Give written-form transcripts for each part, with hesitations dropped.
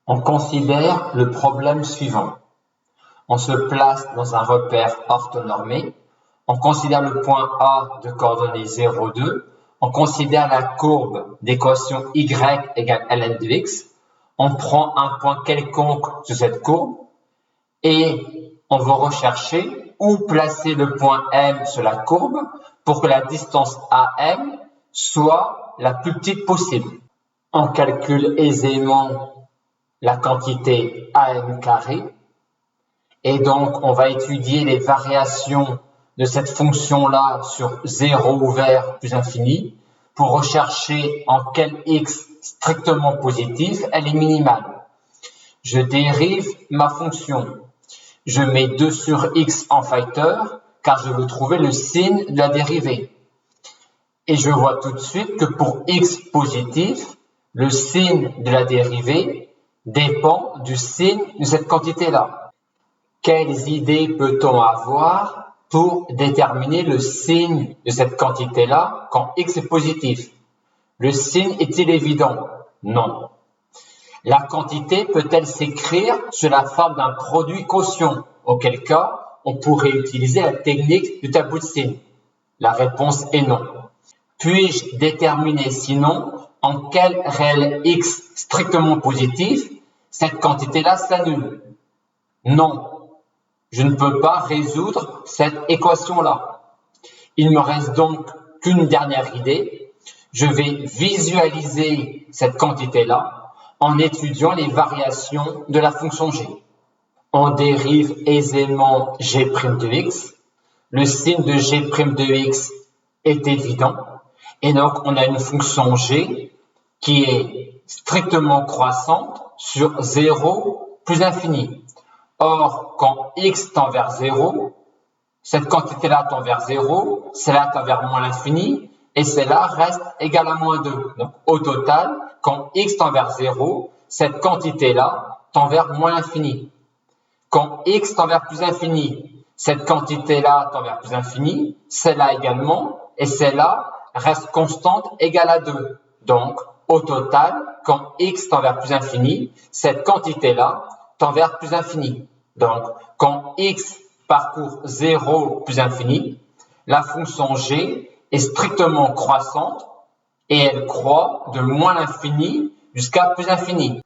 On considère le problème suivant. On se place dans un repère orthonormé. On considère le point A de coordonnées 0, 2. On considère la courbe d'équation y égale ln de x. On prend un point quelconque sur cette courbe et on va rechercher où placer le point M sur la courbe pour que la distance AM soit la plus petite possible. On calcule aisément la quantité AM carré et donc on va étudier les variations de cette fonction-là sur 0 ouvert plus infini pour rechercher en quel x strictement positif elle est minimale. Je dérive ma fonction. Je mets 2 sur x en facteur car je veux trouver le signe de la dérivée. Et je vois tout de suite que pour x positif, le signe de la dérivée dépend du signe de cette quantité-là. Quelles idées peut-on avoir pour déterminer le signe de cette quantité-là quand x est positif? Le signe est-il évident? Non. La quantité peut-elle s'écrire sous la forme d'un produit quotient, auquel cas on pourrait utiliser la technique du tableau de signes? La réponse est non. Puis-je déterminer sinon en quel réel x strictement positif cette quantité-là s'annule? Non. Je ne peux pas résoudre cette équation-là. Il me reste donc qu'une dernière idée. Je vais visualiser cette quantité-là en étudiant les variations de la fonction g. On dérive aisément g' de x. Le signe de g' de x est évident. Et donc, on a une fonction g qui est strictement croissante sur 0 plus infini. Or, quand x tend vers 0, cette quantité-là tend vers 0, celle-là tend vers moins l'infini, et celle-là reste égale à moins 2. Donc, au total, quand x tend vers 0, cette quantité-là tend vers moins l'infini. Quand x tend vers plus infini, cette quantité-là tend vers plus infini, celle-là également, et celle-là reste constante égale à 2. Donc, au total, quand x tend vers plus infini, cette quantité-là tend vers plus infini. Donc, quand x parcourt 0 plus infini, la fonction g est strictement croissante et elle croît de moins l'infini jusqu'à plus infini.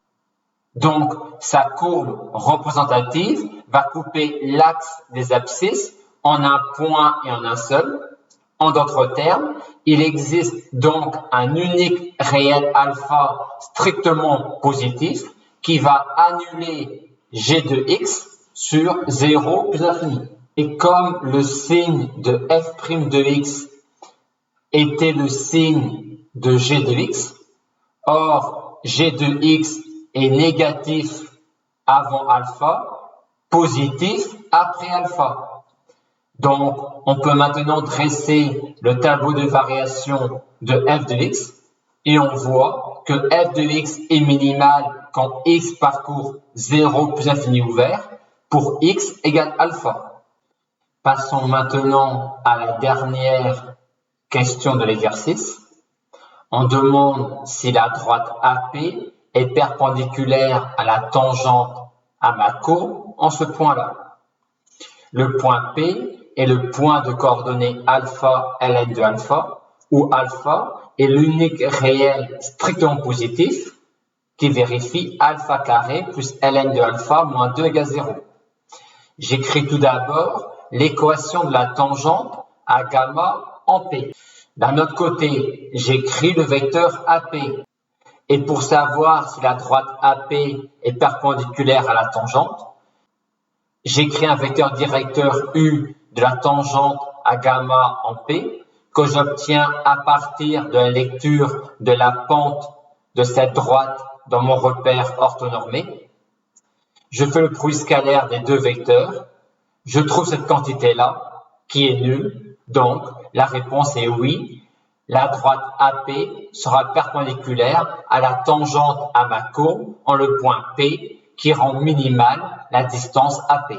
Donc, sa courbe représentative va couper l'axe des abscisses en un point et en un seul. En d'autres termes, il existe donc un unique réel alpha strictement positif qui va annuler g de x sur 0 plus infini. Et comme le signe de f' de x était le signe de g de x, or g de x est négatif avant alpha, positif après alpha. Donc, on peut maintenant dresser le tableau de variation de f de x et on voit que f de x est minimal quand x parcourt 0 plus infini ouvert pour x égale alpha. Passons maintenant à la dernière question de l'exercice. On demande si la droite AP est perpendiculaire à la tangente à ma courbe en ce point-là. Le point P est le point de coordonnées alpha ln de alpha, où alpha est l'unique réel strictement positif qui vérifie alpha carré plus ln de alpha moins 2 égale 0. J'écris tout d'abord l'équation de la tangente à gamma en P. D'un autre côté, j'écris le vecteur AP. Et pour savoir si la droite AP est perpendiculaire à la tangente, j'écris un vecteur directeur U de la tangente à gamma en P que j'obtiens à partir de la lecture de la pente de cette droite dans mon repère orthonormé. Je fais le produit scalaire des deux vecteurs. Je trouve cette quantité-là qui est nulle. Donc, la réponse est oui. La droite AP sera perpendiculaire à la tangente à ma courbe en le point P qui rend minimale la distance AP.